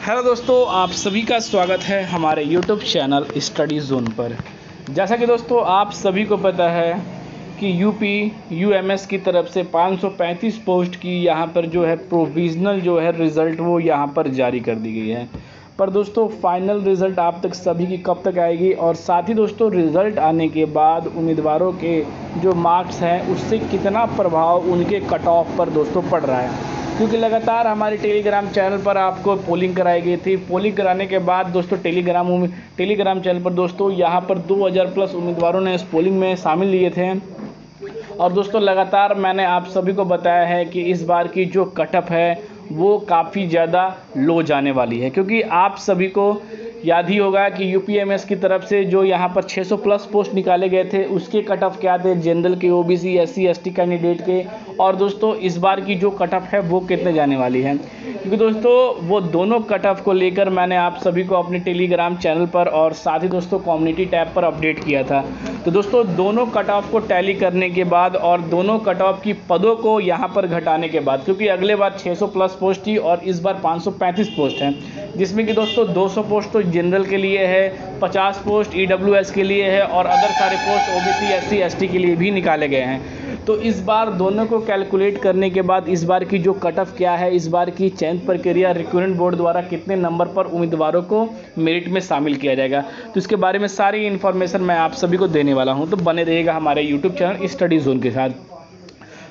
Hello दोस्तों, आप सभी का स्वागत है हमारे यूट्यूब चैनल स्टडी जोन पर। जैसा कि दोस्तों आप सभी को पता है कि यूएमएस की तरफ से 535 पोस्ट की यहाँ पर जो है प्रोविज़नल जो है रिज़ल्ट वो यहाँ पर जारी कर दी गई है। पर दोस्तों फाइनल रिज़ल्ट आप तक सभी की कब तक आएगी, और साथ ही दोस्तों रिज़ल्ट आने के बाद उम्मीदवारों के जो मार्क्स हैं उससे कितना प्रभाव उनके कट ऑफ पर दोस्तों पड़ रहा है। क्योंकि लगातार हमारे टेलीग्राम चैनल पर आपको पोलिंग कराई गई थी। पोलिंग कराने के बाद दोस्तों टेलीग्राम चैनल पर दोस्तों यहाँ पर 2000 प्लस उम्मीदवारों ने इस पोलिंग में शामिल लिए थे। और दोस्तों लगातार मैंने आप सभी को बताया है कि इस बार की जो कटअप है वो काफ़ी ज़्यादा लो जाने वाली है, क्योंकि आप सभी को याद ही होगा कि यूपीएमएस की तरफ से जो यहाँ पर 600 प्लस पोस्ट निकाले गए थे उसके कट ऑफ क्या थे, जनरल के, ओबीसी, एससी, एसटी कैंडिडेट के। और दोस्तों इस बार की जो कट ऑफ है वो कितने जाने वाली है, क्योंकि दोस्तों वो दोनों कट ऑफ को लेकर मैंने आप सभी को अपने टेलीग्राम चैनल पर और साथ ही दोस्तों कम्युनिटी टैब पर अपडेट किया था। तो दोस्तों दोनों कट ऑफ को टैली करने के बाद और दोनों कट ऑफ की पदों को यहाँ पर घटाने के बाद, क्योंकि अगले बार 600 प्लस पोस्ट थी और इस बार 535 पोस्ट हैं, जिसमें कि दोस्तों 200 पोस्ट तो जनरल के लिए है, 50 पोस्ट ईडब्ल्यूएस के लिए है और अदर सारे पोस्ट ओबीसी, एससी, एसटी के लिए भी निकाले गए हैं। तो इस बार दोनों को कैलकुलेट करने के बाद इस बार की जो कट ऑफ क्या है, इस बार की चयन प्रक्रिया रिक्रूटमेंट बोर्ड द्वारा कितने नंबर पर उम्मीदवारों को मेरिट में शामिल किया जाएगा, तो इसके बारे में सारी इन्फॉर्मेशन मैं आप सभी को देने वाला हूं। तो बने रहिएगा हमारे यूट्यूब चैनल स्टडी जोन के साथ।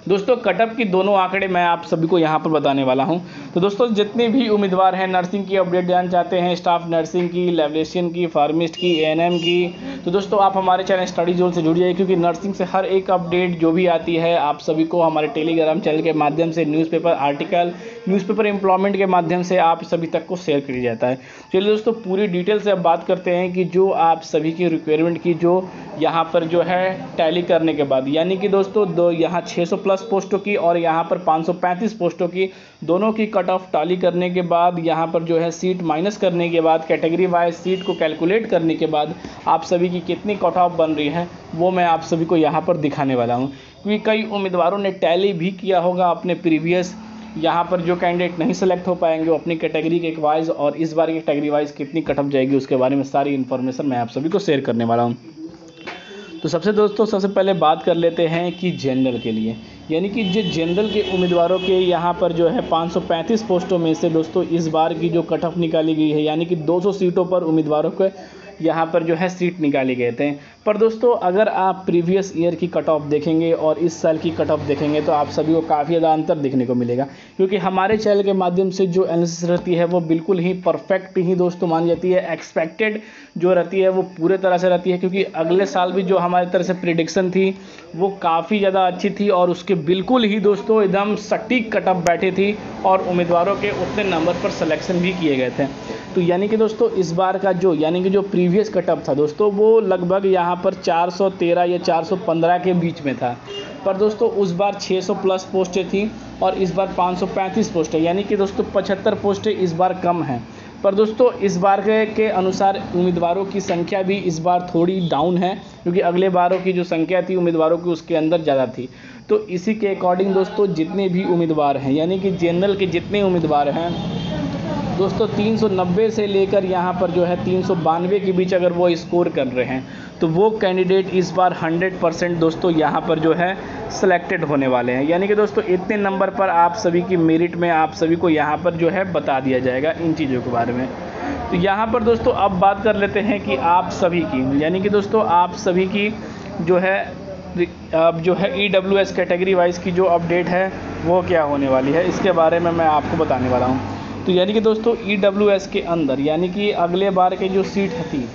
दोस्तों कटअप की दोनों आंकड़े मैं आप सभी को यहाँ पर बताने वाला हूँ। तो दोस्तों जितने भी उम्मीदवार हैं, नर्सिंग की अपडेट जानना चाहते हैं, स्टाफ नर्सिंग की, लैबोरेटरियन की, फार्मिस्ट की, एएनएम की, तो दोस्तों आप हमारे चैनल स्टडी जोन से जुड़िए, क्योंकि नर्सिंग से हर एक अपडेट जो भी आती है आप सभी को हमारे टेलीग्राम चैनल के माध्यम से न्यूज़पेपर आर्टिकल, न्यूज़पेपर एम्प्लॉयमेंट के माध्यम से आप सभी तक को शेयर किया जाता है। चलिए दोस्तों पूरी डिटेल से अब बात करते हैं कि जो आप सभी की रिक्वायरमेंट की जो यहाँ पर जो है टैली करने के बाद, यानी कि दोस्तों यहाँ 600 प्लस पोस्टों की और यहाँ पर 535 पोस्टों की दोनों की कट ऑफ टैली करने के बाद, यहाँ पर जो है सीट माइनस करने के बाद, कैटेगरी वाइज सीट को कैलकुलेट करने के बाद आप सभी की कितनी कट ऑफ बन रही है वो मैं आप सभी को यहाँ पर दिखाने वाला हूँ। क्योंकि कई उम्मीदवारों ने टैली भी किया होगा अपने प्रीवियस, यहाँ पर जो कैंडिडेट नहीं सेलेक्ट हो पाएंगे वो अपनी कैटेगरी के वाइज, और इस बार की कैटेगरी वाइज कितनी कट ऑफ जाएगी उसके बारे में सारी इन्फॉर्मेशन मैं आप सभी को शेयर करने वाला हूँ। तो सबसे पहले बात कर लेते हैं कि जनरल के लिए, यानी कि जो जनरल के उम्मीदवारों के यहाँ पर जो है 535 पोस्टों में से दोस्तों इस बार की जो कट ऑफ निकाली गई है, यानी कि 200 सीटों पर उम्मीदवारों को यहाँ पर जो है सीट निकाले गए थे। पर दोस्तों अगर आप प्रीवियस ईयर की कट ऑफ देखेंगे और इस साल की कट ऑफ देखेंगे तो आप सभी को काफ़ी ज़्यादा अंतर देखने को मिलेगा, क्योंकि हमारे चैनल के माध्यम से जो एनालिसिस रहती है वो बिल्कुल ही परफेक्ट ही दोस्तों मानी जाती है। एक्सपेक्टेड जो रहती है वो पूरे तरह से रहती है, क्योंकि अगले साल भी जो हमारी तरफ से प्रिडिक्शन थी वो काफ़ी ज़्यादा अच्छी थी और उसके बिल्कुल ही दोस्तों एकदम सटीक कट ऑफ बैठी थी और उम्मीदवारों के उतने नंबर पर सिलेक्शन भी किए गए थे। तो यानी कि दोस्तों इस बार का जो प्रीवियस कट ऑफ था दोस्तों वो लगभग यहाँ पर 413 या 415 के बीच में था। पर दोस्तों उस बार 600 प्लस पोस्टें थी और इस बार 535 पोस्टें, यानी कि दोस्तों 75 पोस्टें इस बार कम हैं। पर दोस्तों इस बार के अनुसार उम्मीदवारों की संख्या भी इस बार थोड़ी डाउन है, क्योंकि अगले बारों की जो संख्या थी उम्मीदवारों की उसके अंदर ज़्यादा थी। तो इसी के अकॉर्डिंग दोस्तों जितने भी उम्मीदवार हैं, यानी कि जनरल के जितने उम्मीदवार हैं दोस्तों 390 से लेकर यहाँ पर जो है 392 के बीच अगर वो स्कोर कर रहे हैं तो वो कैंडिडेट इस बार 100% दोस्तों यहाँ पर जो है सिलेक्टेड होने वाले हैं। यानी कि दोस्तों इतने नंबर पर आप सभी की मेरिट में आप सभी को यहाँ पर जो है बता दिया जाएगा इन चीज़ों के बारे में। तो यहाँ पर दोस्तों अब बात कर लेते हैं कि आप सभी की, यानी कि दोस्तों आप सभी की जो है अब जो है ईडब्ल्यूएस कैटेगरी वाइज की जो अपडेट है वो क्या होने वाली है इसके बारे में मैं आपको बताने वाला हूँ। तो यानी कि दोस्तों ईडब्ल्यूएस के अंदर, यानी कि अगले बार के जो सीट थी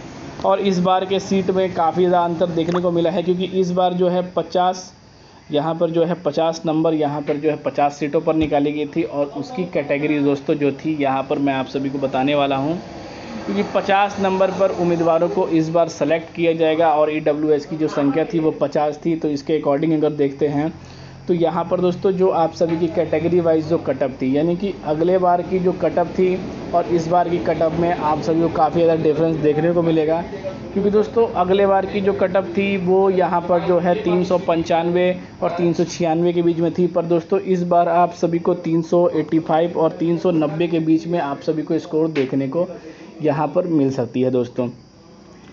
और इस बार के सीट में काफ़ी ज़्यादा अंतर देखने को मिला है, क्योंकि इस बार जो है 50 यहाँ पर जो है 50 नंबर यहाँ पर जो है 50 सीटों पर निकाली गई थी और उसकी कैटेगरी दोस्तों जो थी यहाँ पर मैं आप सभी को बताने वाला हूँ, क्योंकि 50 नंबर पर उम्मीदवारों को इस बार सेलेक्ट किया जाएगा और ईडब्ल्यूएस की जो संख्या थी वो 50 थी। तो इसके अकॉर्डिंग अगर देखते हैं तो यहाँ पर दोस्तों जो आप सभी की कैटेगरी वाइज जो कटअप थी, यानी कि अगले बार की जो कटअप थी और इस बार की कटअप में आप सभी को काफ़ी ज़्यादा डिफरेंस देखने को मिलेगा। क्योंकि दोस्तों अगले बार की जो कट ऑफ थी वो यहाँ पर जो है 395 और 396 के बीच में थी, पर दोस्तों इस बार आप सभी को 385 और 390 के बीच में आप सभी को स्कोर देखने को यहाँ पर मिल सकती है दोस्तों।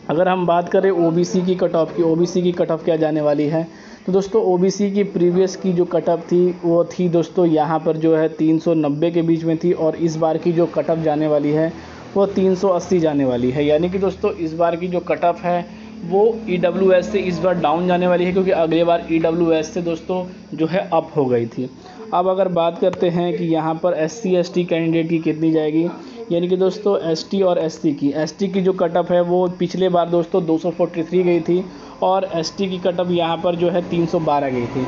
अगर हम बात करें ओबीसी की कट ऑफ की, ओबीसी की कट ऑफ क्या जाने वाली है, तो दोस्तों ओबीसी की प्रीवियस की जो कट ऑफ थी वो थी दोस्तों यहाँ पर जो है 390 के बीच में थी, और इस बार की जो कट ऑफ जाने वाली है वो 380 जाने वाली है। यानी कि दोस्तों इस बार की जो कट ऑफ है वो EWS से इस बार डाउन जाने वाली है, क्योंकि अगले बार EWS से दोस्तों जो है अप हो गई थी। अब अगर बात करते हैं कि यहाँ पर SC ST कैंडिडेट की कितनी जाएगी, यानी कि दोस्तों ST और SC की जो कट ऑफ है वो पिछले बार दोस्तों 243 गई थी, और ST की कट ऑफ यहाँ पर जो है 312 गई थी,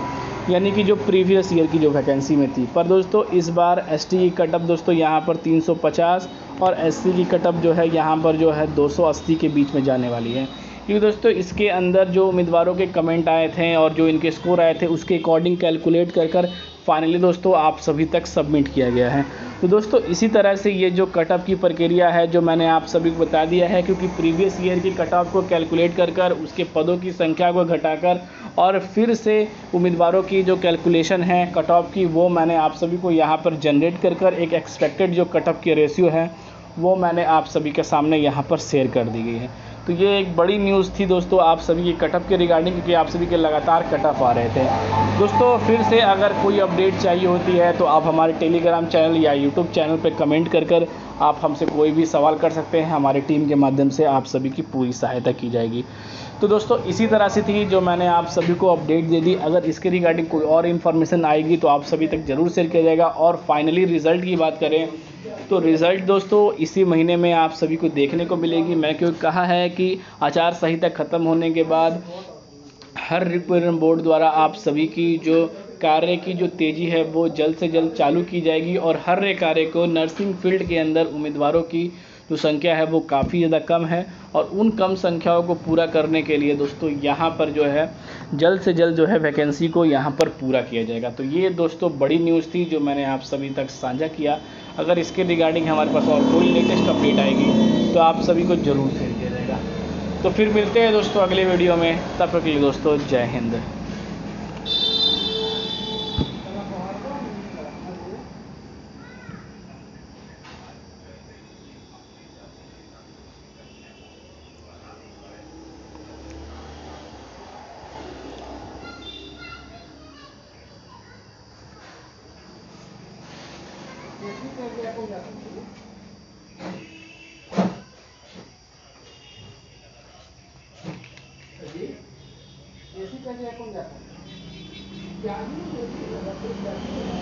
यानी कि जो प्रीवियस ईयर की जो वैकेंसी में थी। पर दोस्तों इस बार ST की कट ऑफ दोस्तों यहाँ पर 350 और SC की कट ऑफ जो है यहाँ पर जो है 280 के बीच में जाने वाली है। क्योंकि दोस्तों इसके अंदर जो उम्मीदवारों के कमेंट आए थे और जो इनके स्कोर आए थे उसके अकॉर्डिंग कैलकुलेट कर फाइनली दोस्तों आप सभी तक सबमिट किया गया है। तो दोस्तों इसी तरह से ये जो कट ऑफ की प्रक्रिया है जो मैंने आप सभी को बता दिया है, क्योंकि प्रीवियस ईयर की कट ऑफ को कैलकुलेट कर उसके पदों की संख्या को घटाकर और फिर से उम्मीदवारों की जो कैलकुलेशन है कट ऑफ की वो मैंने आप सभी को यहाँ पर जनरेट कर एक एक्सपेक्टेड जो कट ऑफ की रेशियो है वो मैंने आप सभी के सामने यहाँ पर शेयर कर दी गई है। तो ये एक बड़ी न्यूज़ थी दोस्तों आप सभी की कट ऑफ के रिगार्डिंग, क्योंकि आप सभी के लगातार कट ऑफ आ रहे थे। दोस्तों फिर से अगर कोई अपडेट चाहिए होती है तो आप हमारे टेलीग्राम चैनल या यूट्यूब चैनल पर कमेंट कर आप हमसे कोई भी सवाल कर सकते हैं। हमारी टीम के माध्यम से आप सभी की पूरी सहायता की जाएगी। तो दोस्तों इसी तरह से थी जो मैंने आप सभी को अपडेट दे दी। अगर इसके रिगार्डिंग कोई और इन्फॉर्मेशन आएगी तो आप सभी तक ज़रूर शेयर किया जाएगा। और फाइनली रिज़ल्ट की बात करें तो रिज़ल्ट दोस्तों इसी महीने में आप सभी को देखने को मिलेगी। मैं क्यों कहा है कि आचार संहिता ख़त्म होने के बाद हर रिक्रूटमेंट बोर्ड द्वारा आप सभी की जो कार्य की जो तेज़ी है वो जल्द से जल्द चालू की जाएगी, और हर कार्य को नर्सिंग फील्ड के अंदर उम्मीदवारों की जो संख्या है वो काफ़ी ज़्यादा कम है, और उन कम संख्याओं को पूरा करने के लिए दोस्तों यहाँ पर जो है जल्द से जल्द जो है वैकेंसी को यहाँ पर पूरा किया जाएगा। तो ये दोस्तों बड़ी न्यूज़ थी जो मैंने आप सभी तक साझा किया। अगर इसके रिगार्डिंग हमारे पास और कोई लेटेस्ट अपडेट आएगी तो आप सभी को ज़रूर शेयर किया जाएगा। तो फिर मिलते हैं दोस्तों अगले वीडियो में, तब तक के लिए दोस्तों जय हिंद। ऐसी करके कौन जाता है?